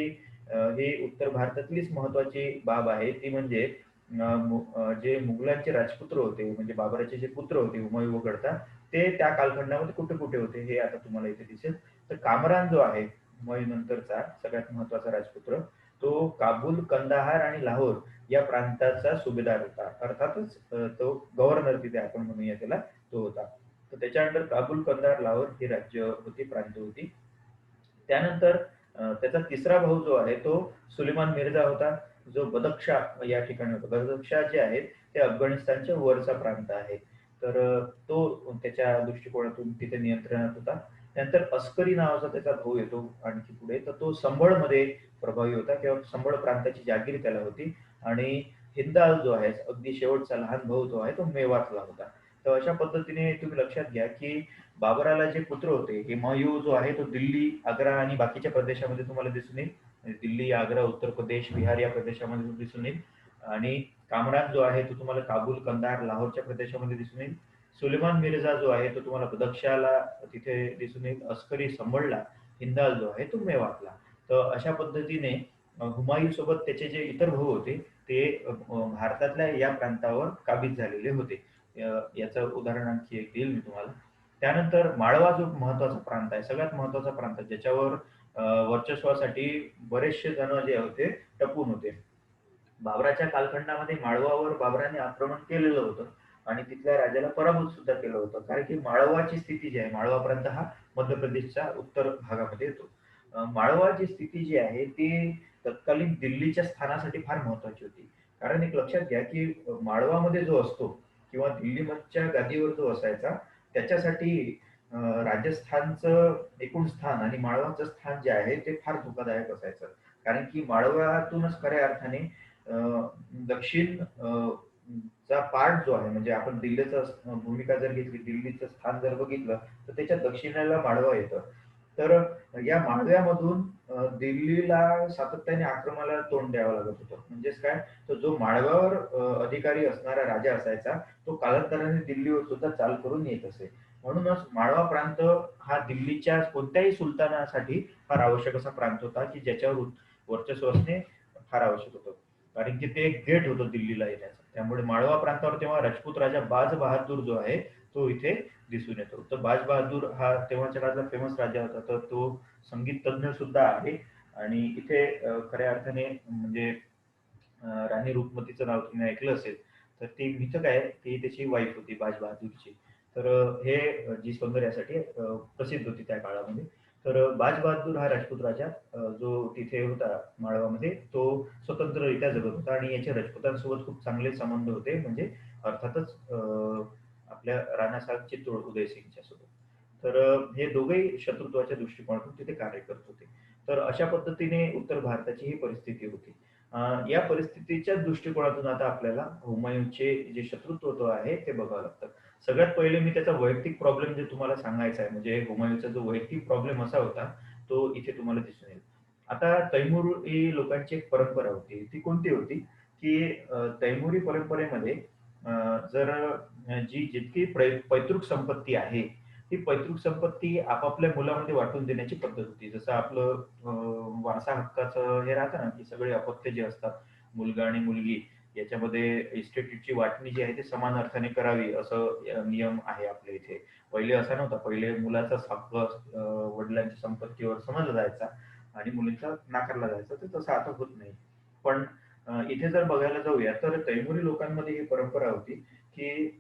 ही उत्तर भारतातलीच महत्वाची बाब आहे, ती म्हणजे जे मुघलांचे राजपुत्र होते, म्हणजे बाबराचे जे पुत्र होते हुमायूँ वगळता, ते त्या कालखंडामध्ये कुठे-कुठे होते हे आता तुम्हाला इथे दिसेल. तर कामरान जो आहे हुमायूँ नंतरचा सगळ्यात महत्त्वाचा राजपुत्र, तो काबूल, कंदाहार आणि लाहोर या प्रांताचा सुभेदार होता. अर्थातच तो गव्हर्नर तिथे आपण म्हणूया त्याला, तो होता. तर त्याच्या अंडर काबूल, कंदाहार, लाहोर ही राज्य होती, प्रांत होती. त्यानंतर त्याचा तिसरा भाऊ जो आहे तो सुलेमान मिर्झा होता, जो बदक्षा या ठिकाणी होता. बदक्षा जे आहे ते अफगाणिस्तानच्या वरचा प्रांत आहे. तर तो त्याच्या दृष्टिकोनातून तिथे नियंत्रणात होता. त्यानंतर अस्करी नावाचा त्याचा भाऊ येतो आणखी पुढे, तर तो संभळमध्ये प्रभावी होता किंवा संभळ प्रांताची जागीर त्याला होती. आणि हिंदाल जो आहे अगदी शेवटचा लहान भाऊ जो आहे तो मेवातला होता. तर अशा पद्धतीने तुम्ही लक्षात घ्या की बाबराला जे पुत्र होते, हुमायूँ जो आहे तो दिल्ली, आग्रा आणि बाकीच्या प्रदेशामध्ये तुम्हाला दिसून येईल. म्हणजे दिल्ली, आग्रा, उत्तर प्रदेश, बिहार या प्रदेशामध्ये तो दिसून येईल. आणि कामरान जो आहे तो तुम्हाला काबूल, कंदार, लाहोरच्या प्रदेशामध्ये दिसून येईल. सुलेमान मिर्झा जो आहे तो तुम्हाला बदक्षाला तिथे दिसून येईल. अस्करी संबळला, हिंदाल जो आहे तो मेवातला. तर अशा पद्धतीने हुमायूँ सोबत त्याचे जे इतर भाऊ होते ते भारतातल्या या प्रांतावर काबीज झालेले होते. याचं उदाहरण आणखी एक देईल मी तुम्हाला. त्यानंतर माळवा जो महत्वाचा प्रांत आहे, सगळ्यात महत्वाचा प्रांत ज्याच्यावर वर्चस्वासाठी बरेचसे जण जे होते टपून होते. बाबराच्या कालखंडामध्ये माळवावर बाबराने आक्रमण केलेलं होतं आणि तिथल्या राजाला पराभूत सुद्धा केलं होतं. कारण की माळवाची स्थिती जी आहे, माळवा प्रांत हा मध्य प्रदेशच्या उत्तर भागामध्ये येतो. माळवाची स्थिती जी आहे ती तत्कालीन दिल्लीच्या स्थानासाठी फार महत्वाची होती. कारण एक लक्षात घ्या की माळवामध्ये जो असतो किंवा दिल्लीच्या गादीवर जो असायचा त्याच्यासाठी राजस्थानचं एकूण स्थान आणि माळवाचं स्थान जे आहे ते फार धोकादायक असायचं. कारण की माळव्यातूनच खऱ्या अर्थाने दक्षिण चा पार्ट जो आहे, म्हणजे आपण दिल्लीचं भूमिका जर घेतली, दिल्लीचं स्थान जर बघितलं तर त्याच्या दक्षिणेला माळवा येतं. तर या माळव्यामधून दिल्लीला सातत्याने आक्रमणाला तोंड द्यावं लागत होतं. म्हणजेच काय, तर जो माळव्यावर अधिकारी असणारा राजा असायचा तो कालांतराने दिल्लीवर सुद्धा चाल करून येत असे. म्हणूनच माळवा प्रांत हा दिल्लीच्या कोणत्याही सुलतानासाठी फार आवश्यक असा प्रांत होता की ज्याच्यावर वर्चस्व असणे फार आवश्यक होतं. कारण की ते एक गेट होतं दिल्लीला येण्याचं. त्यामुळे माळवा प्रांतावर तेव्हा राजपूत राजा बाज बहादूर जो आहे तो इथे दिसून येतो. तर बाज बहादूर हा तेव्हाच्या काळातला फेमस राजा होता. तर तो संगीत तज्ञ सुद्धा आहे. आणि इथे खऱ्या अर्थाने म्हणजे राणी रुक्मतीचं नाव तुम्ही ऐकलं असेल. तर ती मिथक आहे, ती त्याची वाईफ होती बाज बहादूरची. तर हे जी सौंदर्यासाठी प्रसिद्ध होती त्या काळामध्ये. तर बाज बहादूर हा राजपूत राजा जो तिथे होता माळवामध्ये, तो स्वतंत्ररित्या जगत होता आणि याचे राजपुतांसोबत खूप चांगले संबंध होते. म्हणजे अर्थातच आपल्या राणासाहेब चित्तोड उदयसिंगच्या सोबत. तर हे दोघेही शत्रुत्वाच्या दृष्टिकोनातून तिथे कार्य करत होते. तर अशा पद्धतीने उत्तर भारताची ही परिस्थिती होती. या परिस्थितीच्या दृष्टिकोनातून आता आपल्याला हुमायूँचे जे शत्रुत्व आहे ते बघावं लागतं. सगळ्यात पहिले मी त्याचा वैयक्तिक प्रॉब्लेम जे तुम्हाला सांगायचा आहे, म्हणजे हुमायूँचा जो वैयक्तिक प्रॉब्लेम असा होता, तो इथे तुम्हाला दिसून येईल. आता तैमूरी लोकांची एक परंपरा होती. ती कोणती होती, की तैमुरी परंपरेमध्ये जर जी जितकी पैतृक संपत्ती आहे, ती पैतृक संपत्ती आपापल्या मुलामध्ये वाटून देण्याची पद्धत होती. जसं आपलं वारसा हक्काचं हे राहतं ना, की सगळे अपत्य जे असतात, मुलगा आणि मुलगी याच्यामध्ये इस्टेटची वाटणी जी आहे ती समान अर्थाने करावी, असं नियम आहे आपल्या इथे. पहिले असा नव्हता. पहिले मुलाचाच हक्क वडिलांच्या संपत्तीवर समजला जायचा आणि मुलींचा नाकारला जायचा. तर तसं आता होत नाही. पण इथे जर बघायला जाऊया तर तैमुरी लोकांमध्ये ही परंपरा होती, की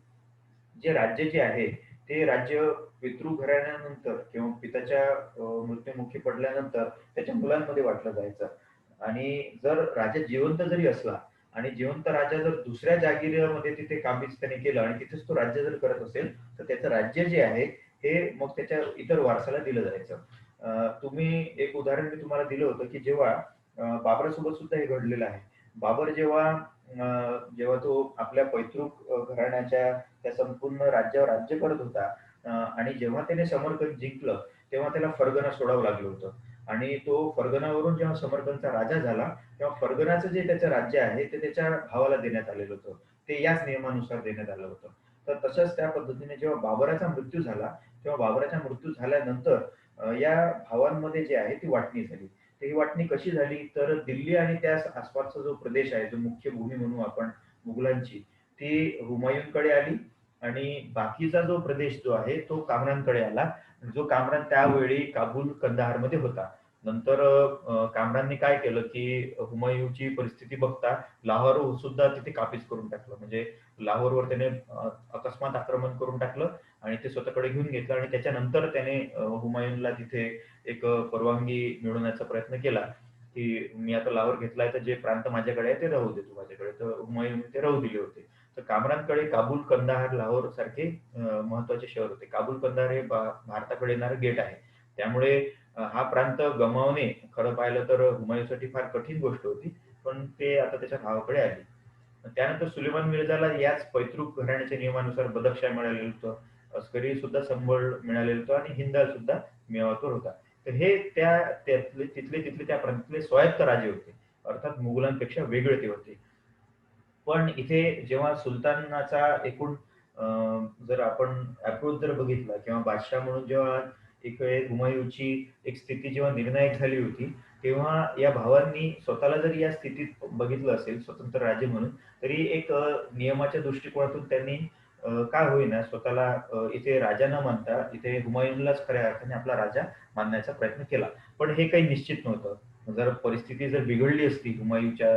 जे राज्य जे आहे, ते राज्य पितृ घराण्यानंतर किंवा पित्याच्या मृत्युमुखी पडल्यानंतर त्याच्या मुलांमध्ये वाटलं जायचं. आणि जर राजा जिवंत जरी असला आणि जिवंत राजा जर दुसऱ्या जागीरामध्ये तिथे काबीज त्याने केलं आणि तिथेच तो राज्य जर करत असेल, तर त्याचं राज्य जे आहे हे मग त्याच्या इतर वारसाला दिलं जायचं. तुम्ही एक उदाहरण मी तुम्हाला दिलं होतं, की जेव्हा बाबरासोबत सुद्धा हे घडलेलं आहे. बाबर जेव्हा तो आपल्या पैतृक घराण्याच्या त्या संपूर्ण राज्यावर राज्य करत होता आणि जेव्हा त्याने समरकंद जिंकलं, तेव्हा त्याला फरगना सोडावं लागलं होतं. आणि तो फरगनावरून जेव्हा समरकंदचा राजा झाला, तेव्हा फरगनाचं जे त्याचं राज्य आहे, ते त्याच्या भावाला देण्यात आलेलं होतं. ते याच नियमानुसार देण्यात आलं होतं. तर तसंच त्या पद्धतीने जेव्हा बाबराचा मृत्यू झाला, तेव्हा बाबराचा मृत्यू झाल्यानंतर या भावांमध्ये जे आहे ती वाटणी झाली. तर ही वाटणी कशी झाली? तर दिल्ली आणि त्या आसपासचा जो प्रदेश आहे, जो मुख्य भूमी म्हणू आपण मुघलांची, ती हुमायूँकडे आली आणि बाकीचा जो प्रदेश जो आहे तो कामरानकडे आला. जो कामरान त्यावेळी काबूल, कंदाहारमध्ये होता. नंतर कामरानने काय केलं, की हुमायूँची परिस्थिती बघता लाहोर सुद्धा तिथे काबीज करून टाकलं. म्हणजे लाहोरवर त्याने अकस्मात आक्रमण करून टाकलं आणि ते स्वतःकडे घेऊन घेतलं आणि त्याच्यानंतर त्याने हुमायूँला तिथे एक परवानगी मिळवण्याचा प्रयत्न केला, की मी आता लाहोर घेतलाय तर जे प्रांत माझ्याकडे आहे ते राहू दे तू माझ्याकडे. तर हुमायूँने ते राहू दिले होते. तर कामरानकडे काबूल, कंदाहार, लाहोर सारखे महत्वाचे शहर होते. काबूल, कंदाहार हे भारताकडे येणारं गेट आहे. त्यामुळे हा प्रांत गमावणे खरं पाहिलं तर हुमायूँसाठी फार कठीण गोष्ट होती. पण ते आता त्याच्या भावाकडे आली. त्यानंतर सुलेमान मिर्झाला याच पैतृक घराण्याच्या नियमानुसार बदकशाह मिळालेलं होतं, अस्करी सुद्धा संबळ मिळालेलं होतं आणि हिंदाल सुद्धा मेवातवर होता. तर हे तिथले त्या प्रांतातले स्वायत्त राजे होते, अर्थात मुघलांपेक्षा वेगळे ते होते. पण इथे जेव्हा सुलतानाचा एकूण जर आपण अप्रोच जर बघितला किंवा बादशाह म्हणून जेव्हा एक वेळ हुमायूँची एक स्थिती जेव्हा निर्णायक झाली होती, तेव्हा या भावांनी स्वतःला जर या स्थितीत बघितलं असेल स्वतंत्र राजे म्हणून, तरी एक नियमाच्या दृष्टिकोनातून त्यांनी का होईना स्वतःला इथे राजा न मानता इथे हुमायूनलाच खऱ्या अर्थाने आपला राजा मानण्याचा प्रयत्न केला. पण हे काही निश्चित नव्हतं. जर परिस्थिती जर बिघडली असती हुमायूँच्या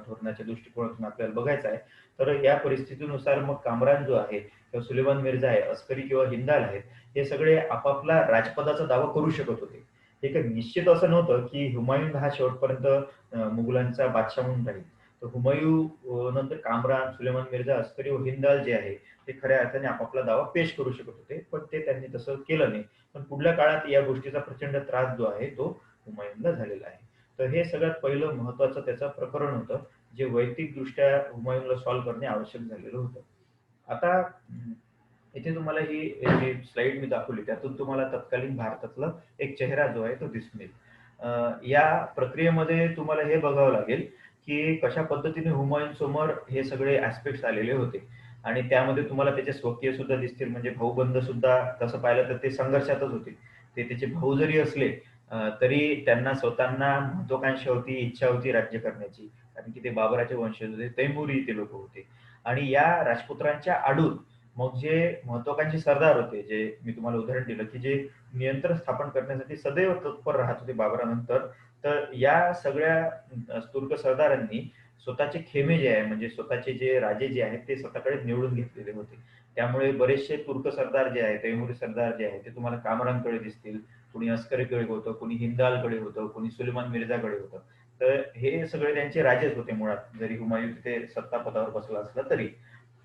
धोरणाच्या दृष्टिकोनातून आपल्याला बघायचं आहे, तर या परिस्थितीनुसार मग कामरान जो आहे किंवा सुलेमान मिर्झा आहे, अस्करी किंवा हिंदाल आहेत, हे सगळे आपापला राजपदाचा दावा करू शकत होते. हे काही निश्चित असं नव्हतं, की हुमायून हा शेवटपर्यंत मुघलांचा बादशाह म्हणून राहील. तर हुमायूँ नंतर कामरान, सुलेमान मिर्झा, अस्करी व हिंदाल जे आहे, ते खऱ्या अर्थाने आपापला दावा पेश करू शकत होते. पण ते त्यांनी तसं केलं नाही. पण पुढल्या काळात या गोष्टीचा प्रचंड त्रास जो आहे, तो हुमायूनला झालेला आहे. तर हे सगळ्यात पहिलं महत्त्वाचं त्याचं प्रकरण होतं, जे वैयक्तिकदृष्ट्या हुमायूनला सॉल्व्ह करणे आवश्यक झालेलं होतं. आता इथे तुम्हाला ही जी स्लाईड मी दाखवली, त्यातून तुम्हाला तत्कालीन भारतातला एक चेहरा जो आहे तो दिसून येईल. या प्रक्रियेमध्ये तुम्हाला हे बघावं लागेल, की कशा पद्धतीने हुमायून समोर हे सगळे ॲस्पेक्ट्स आलेले होते आणि त्यामध्ये तुम्हाला त्याचे स्वकीय सुद्धा दिसतील, म्हणजे भाऊबंध सुद्धा तसं पाहिलं तर ते संघर्षातच होते. ते त्याचे भाऊ जरी असले तरी त्यांना स्वतःना महत्वाकांक्षा होती, इच्छा होती राज्य करण्याची. कारण की ते बाबराचे वंशज होते, तैमुरी ते लोकं होते आणि या राजपुत्रांच्या आडून मग जे महत्वाकांक्षी सरदार होते, जे मी तुम्हाला उदाहरण दिलं, की जे नियंत्रण स्थापन करण्यासाठी सदैव तत्पर राहत होते बाबरानंतर. तर या सगळ्या तुर्क सरदारांनी स्वतःचे खेमे जे आहे, म्हणजे स्वतःचे जे राजे जे आहेत, ते स्वतःकडे निवडून घेतलेले होते. त्यामुळे बरेचसे तुर्क सरदार जे आहेत, तैमुरी सरदार जे आहेत, ते तुम्हाला कामरानकडे दिसतील. कुणी अस्करीकडे होतं, कुणी हिंदालकडे होतं, कुणी सुलेमान मिर्झाकडे होतं. तर हे सगळे त्यांचे राजेच होते मुळात, जरी हुमायूँ तिथे सत्तापदावर बसला असला तरी.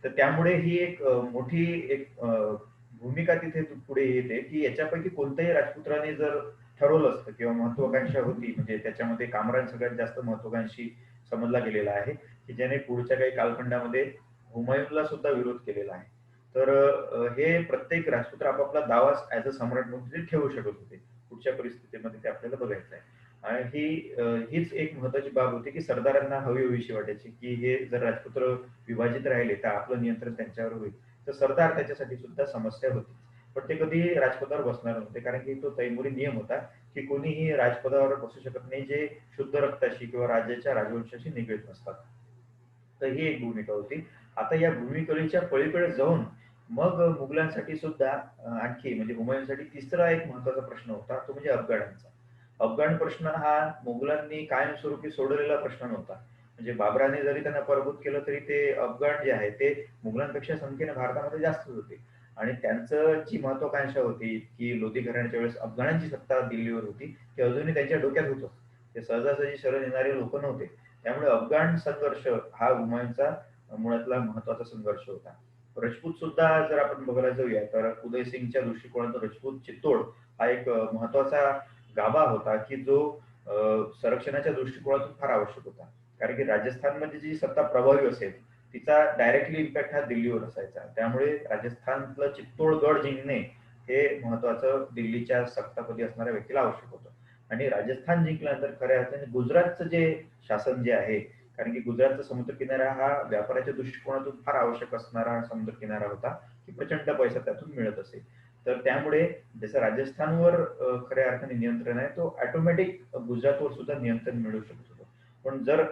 तर त्यामुळे ही एक मोठी एक भूमिका तिथे पुढे येते, की याच्यापैकी कोणत्याही राजपुत्राने जर ठरवलं असतं किंवा महत्वाकांक्षा होती, म्हणजे त्याच्यामध्ये कामरान सगळ्यात जास्त महत्वाकांक्षी समजला गेलेला आहे, की ज्याने पुढच्या काही कालखंडामध्ये हुमायूनला सुद्धा विरोध केलेला आहे. तर हे प्रत्येक राजपुत्र आपापला दावा ॲज अ सम्राट म्हणून ते ठेवू शकत होते. पुढच्या परिस्थितीमध्ये ते आपल्याला बघायचं आहे. आणि हीच एक महत्वाची बाब होती, की सरदारांना हवी-हवीशी वाटायची, की हे जर राजपुत्र विभाजित राहिले, तर आपलं नियंत्रण त्यांच्यावर होईल. तर सरदार त्याच्यासाठी सुद्धा समस्या होती. पण ते कधीही राजपदावर बसणार नव्हते, कारण की तो तैमुरी नियम होता, की कोणीही राजपदावर बसू शकत नाही, जे शुद्ध रक्ताशी किंवा राज्याच्या राजवंशाशी निगडीत नसतात. तर ही एक भूमिका होती. आता या भूमिकेच्या पलीकडे जाऊन मग मुघलांसाठी सुद्धा आणखी म्हणजे हुमायूँसाठी तिसरा एक महत्त्वाचा प्रश्न होता, तो म्हणजे अफगाणांचा. अफगाण प्रश्न हा मुघलांनी कायमस्वरूपी सोडवलेला प्रश्न नव्हता. म्हणजे बाबराने जरी त्यांना पराभूत केलं, तरी ते अफगाण जे आहे, ते मुघलांपेक्षा संख्येने भारतामध्ये जास्तच होते आणि त्यांचं जी महत्वाकांक्षा होती, की लोधी घराण्याच्या वेळेस अफगाणांची सत्ता दिल्लीवर होती, ते अजूनही त्यांच्या डोक्यात होतं. ते सहजासहजी शरण येणारे लोकं नव्हते. त्यामुळे अफगाण संघर्ष हा हुमायूँचा मुळातला महत्त्वाचा संघर्ष होता. राजपूत सुद्धा जर आपण बघायला जाऊया, तर उदयसिंगच्या दृष्टिकोनातून राजपूत चित्तोड हा एक महत्त्वाचा गाभा होता, की जो संरक्षणाच्या दृष्टिकोनातून फार आवश्यक होता. कारण की राजस्थानमध्ये जी सत्ता प्रभावी असेल, तिचा डायरेक्टली इम्पॅक्ट हा दिल्लीवर असायचा. त्यामुळे राजस्थानला चित्तोडगड जिंकणे हे महत्त्वाचं दिल्लीच्या सत्तापदी असणाऱ्या व्यक्तीला आवश्यक होतं. आणि राजस्थान जिंकल्यानंतर खऱ्या अर्थाने गुजरातचं जे शासन जे आहे, कारण की गुजरातचा समुद्रकिनारा हा व्यापाराच्या दृष्टिकोनातून फार आवश्यक असणारा समुद्रकिनारा होता, की प्रचंड पैसा त्यातून मिळत असे. तर त्यामुळे जसं राजस्थानवर खऱ्या अर्थाने नियंत्रण आहे, तो ऑटोमॅटिक गुजरातवर सुद्धा नियंत्रण मिळू शकत होतं. पण जर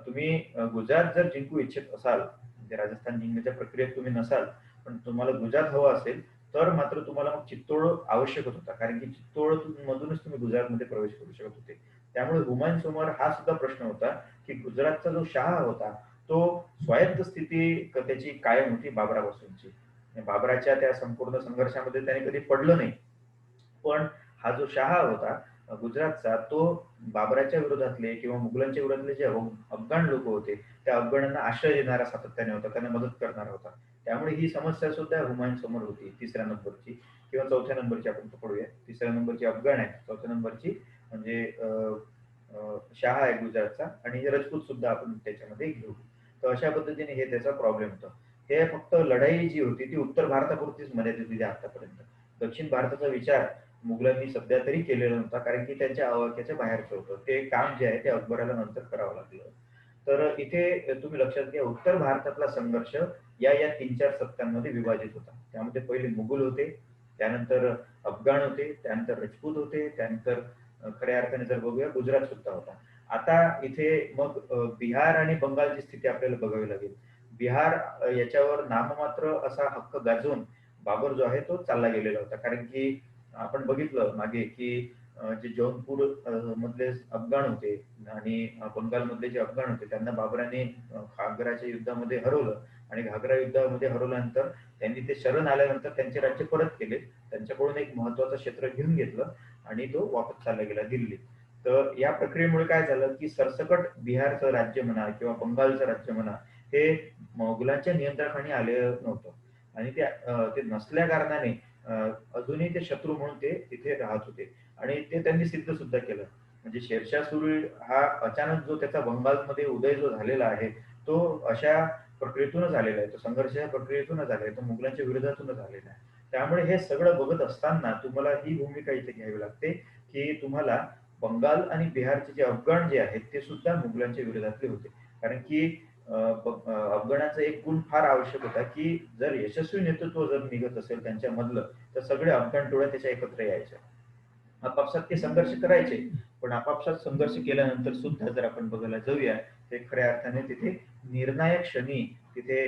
तुम्ही गुजरात जर जिंकू इच्छित असाल, म्हणजे राजस्थान जिंकण्याच्या प्रक्रियेत तुम्ही नसाल, पण तुम्हाला गुजरात हवं असेल, तर मात्र तुम्हाला मग चित्तोड आवश्यकच होता. कारण की चित्तोड मधूनच तुम्ही गुजरातमध्ये प्रवेश करू शकत होते. त्यामुळे हुमायून समोर हा सुद्धा प्रश्न होता, की गुजरातचा जो शाह होता, तो स्वायत्त स्थिती त्याची कायम होती बाबरापासूनची. बाबराच्या त्या संपूर्ण संघर्षामध्ये त्याने कधी पडलं नाही. पण हा जो शहा होता गुजरातचा, तो बाबराच्या विरोधातले किंवा मुघलांच्या विरोधातले जे अफगाण लोक होते, त्या अफगाणांना आश्रय देणारा सातत्याने होता, त्यांना मदत करणारा होता. त्यामुळे ही समस्या सुद्धा हुमायून समोर होती, तिसऱ्या नंबरची किंवा चौथ्या नंबरची आपण पकडूया. तिसऱ्या नंबरची अफगाण आहे, चौथ्या नंबरची म्हणजे शहा आहे गुजरातचा आणि राजपूत सुद्धा आपण त्याच्यामध्ये घेऊ. तर अशा पद्धतीने हे त्याचा प्रॉब्लेम होता. हे फक्त लढाई जी होती ती उत्तर भारतापुरतीच मर्यादित होती आतापर्यंत. दक्षिण भारताचा विचार मुघलांनी सध्या तरी केलेला नव्हता, कारण की त्यांच्या आवाक्याच्या बाहेरचं होतं. ते काम जे आहे ते अकबराला नंतर करावं लागलं. तर इथे तुम्ही लक्षात घ्या, उत्तर भारतातला संघर्ष या 3-4 सत्तांमध्ये विभाजित होता. त्यामध्ये पहिले मुघल होते, त्यानंतर अफगाण होते, त्यानंतर राजपूत होते, त्यानंतर खऱ्या अर्थाने जर बघूया गुजरात सुद्धा होता. आता इथे मग बिहार आणि बंगालची स्थिती आपल्याला बघावी लागेल. बिहार याच्यावर नाममात्र असा हक्क गाजवून बाबर जो आहे तो चालला गेलेला होता. कारण की आपण बघितलं मागे की जे जौनपूर मधले अफगाण होते आणि बंगालमधले जे अफगाण होते त्यांना बाबराने घागराच्या युद्धामध्ये हरवलं, आणि घागरा युद्धामध्ये हरवल्यानंतर त्यांनी ते शरण आल्यानंतर त्यांचे राज्य परत केले. त्यांच्याकडून एक महत्वाचं क्षेत्र घेऊन घेतलं आणि तो वापस चालला गेला दिल्ली. तर या प्रक्रियेमुळे काय झालं की सरसकट बिहारचं राज्य म्हणा किंवा बंगालचं राज्य म्हणा हे मोगलांच्या नियंत्रणाखाली आलेलं नव्हतं. आणि ते नसल्या कारणाने अजूनही ते शत्रू म्हणून ते तिथे राहत होते, आणि ते त्यांनी सिद्ध सुद्धा केलं. म्हणजे शेरशाह सुरी हा अचानक जो त्याचा बंगालमध्ये उदय जो झालेला आहे तो अशा प्रक्रियेतूनच झालेला आहे, तो संघर्षाच्या प्रक्रियेतूनच झालेला आहे, तो मुघलांच्या विरोधातूनच झालेला आहे. त्यामुळे हे सगळं बघत असताना तुम्हाला ही भूमिका इथे घ्यावी लागते की तुम्हाला बंगाल आणि बिहारचे जे अफगाण जे आहेत ते सुद्धा मुघलांच्या विरोधातले होते. कारण की अफगाणाचा एक गुण फार आवश्यक होता की जर यशस्वी नेतृत्व जर निघत असेल त्यांच्यामधलं तर सगळे अफगाण टोळ्या त्याच्या एकत्र यायच्या. आपापसात ते संघर्ष करायचे, पण आपापसात संघर्ष केल्यानंतर सुद्धा जर आपण बघायला जाऊया ते खऱ्या अर्थाने तिथे निर्णायक क्षणी तिथे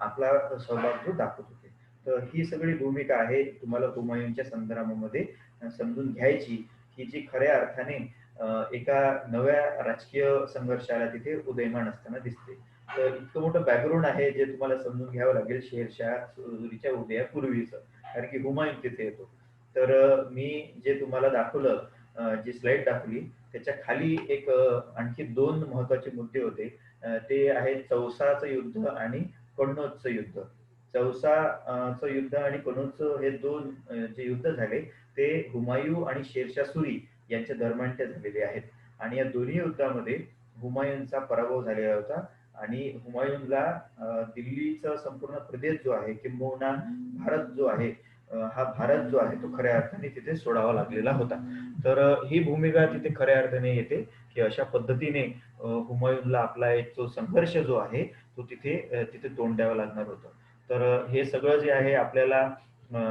आपला सहभाग जो दाखवत होते. तर ही सगळी भूमिका आहे तुम्हाला हुमायूनच्या संग्रामामध्ये समजून घ्यायची, की जी खऱ्या अर्थाने एका नव्या राजकीय संघर्षाला तिथे उदयमान असताना दिसते. तर इतकं मोठं बॅकग्राऊंड आहे जे तुम्हाला समजून घ्यावं लागेल शेरशाह सुरीच्या उदयापूर्वीचं, कारण की हुमायून तिथे येतो. तर मी जे तुम्हाला दाखवलं, जी स्लाइड दाखवली त्याच्या खाली एक आणखी 2 महत्त्वाचे मुद्दे होते. ते आहेत चौसाचं युद्ध आणि कन्नौजचं युद्ध. चं युद्ध आणि कन्नौजचं हे 2 जे युद्ध झाले ते हुमायूँ आणि शेरशाह सुरी यांच्या दरम्यानचे झालेले आहेत. आणि या दोन्ही युद्धामध्ये हुमायूनचा पराभव झालेला होता, आणि हुमायूनला दिल्लीचा संपूर्ण प्रदेश जो आहे किंबहुना भारत जो आहे, हा भारत जो आहे तो खऱ्या अर्थाने तिथे सोडावा लागलेला होता. तर ही भूमिका तिथे खऱ्या अर्थाने येते की अशा पद्धतीने हुमायूनला आपला एक जो संघर्ष जो आहे तो तिथे तोंड द्यावं लागणार होतं. तर हे सगळं जे आहे आपल्याला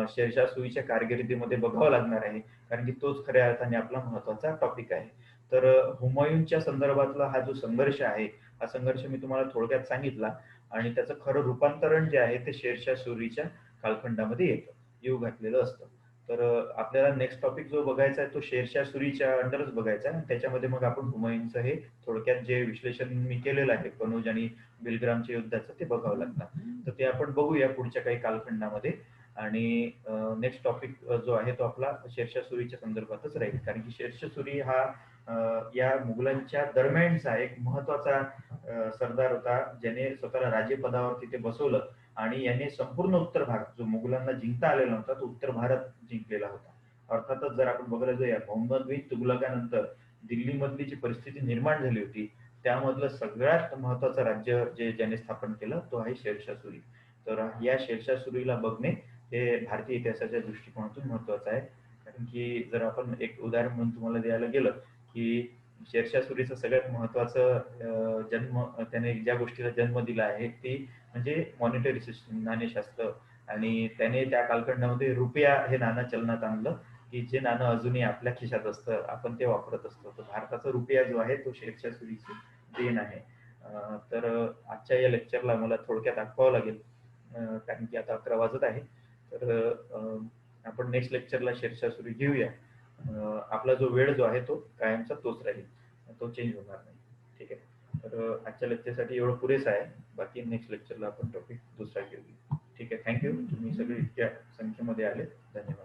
शेरशाह सुरीच्या कारकिर्दीमध्ये बघावं लागणार आहे, कारण की तोच खऱ्या अर्थाने आपला महत्त्वाचा टॉपिक आहे. तर हुमायूनच्या संदर्भातला हा जो संघर्ष आहे, हा संघर्ष मी तुम्हाला थोडक्यात सांगितला, आणि त्याचं खरं रूपांतरण जे आहे ते शेरशाह सुरीच्या कालखंडामध्ये येतं, येऊ घातलेलं असतं. तर आपल्याला नेक्स्ट टॉपिक जो बघायचा आहे तो शेरशाह सुरीच्या अंडरच बघायचा आहे, आणि त्याच्यामध्ये मग आपण हुमायूनचं हे थोडक्यात जे विश्लेषण मी केलेलं आहे कनौज आणि बेलग्रामच्या युद्धाचं ते बघावं लागणार. तर ते आपण बघूया पुढच्या काही कालखंडामध्ये. आणि नेक्स्ट टॉपिक जो आहे तो आपला शेरशाह सुरीच्या संदर्भातच राहील, कारण की शेरशाह सुरी हा या मुघलांच्या दरम्यानचा एक महत्वाचा सरदार होता, ज्याने स्वतःला राजेपदावर तिथे बसवलं, आणि याने संपूर्ण उत्तर भारत जो मुघलांना जिंकता आलेला नव्हता तो उत्तर भारत जिंकलेला होता. अर्थातच जर आपण बघायला जाऊया मोहम्मद बिन तुघलकानंतर दिल्लीमधली जी परिस्थिती निर्माण झाली होती त्यामधलं सगळ्यात महत्वाचं राज्य ज्याने स्थापन केलं तो आहे शेरशाह सुरी. तर या शेरशाह सुरीला बघणे हे भारतीय इतिहासाच्या दृष्टिकोनातून महत्वाचं आहे. कारण की जर आपण एक उदाहरण म्हणून तुम्हाला द्यायला गेलं की शेरशाह सुरीचं सगळ्यात महत्वाचं जन्म, त्याने ज्या गोष्टीला जन्म दिला आहे ती म्हणजे मॉनिटरी सिस्टम, नाणेशास्त्र. आणि त्याने त्या कालखंडामध्ये रुपया हे नाणं चलनात आणलं, की जे नाणं अजूनही आपल्या खिशात असतं, आपण ते वापरत असतो. तर भारताचा रुपया जो आहे तो शेरशाह सुरीची देण आहे. तर आजच्या या लेक्चरला मला थोडक्यात आटपावं लागेल, कारण की आता 11 वाजत आहे. तर आपण नेक्स्ट लेक्चरला शेरशाह सुरी घेऊया. आपला जो वेळ जो आहे तो कायमचा तोच राहील, तो चेंज होणार नाही. ठीक आहे. तर आजच्या लेक्चरसाठी एवढं पुरेसं आहे. बाकी नेक्स्ट लेक्चरला आपण टॉपिक दुसरा घेऊया. ठीक आहे. थँक्यू. तुम्ही सगळे इतक्या संख्येमध्ये आले, धन्यवाद.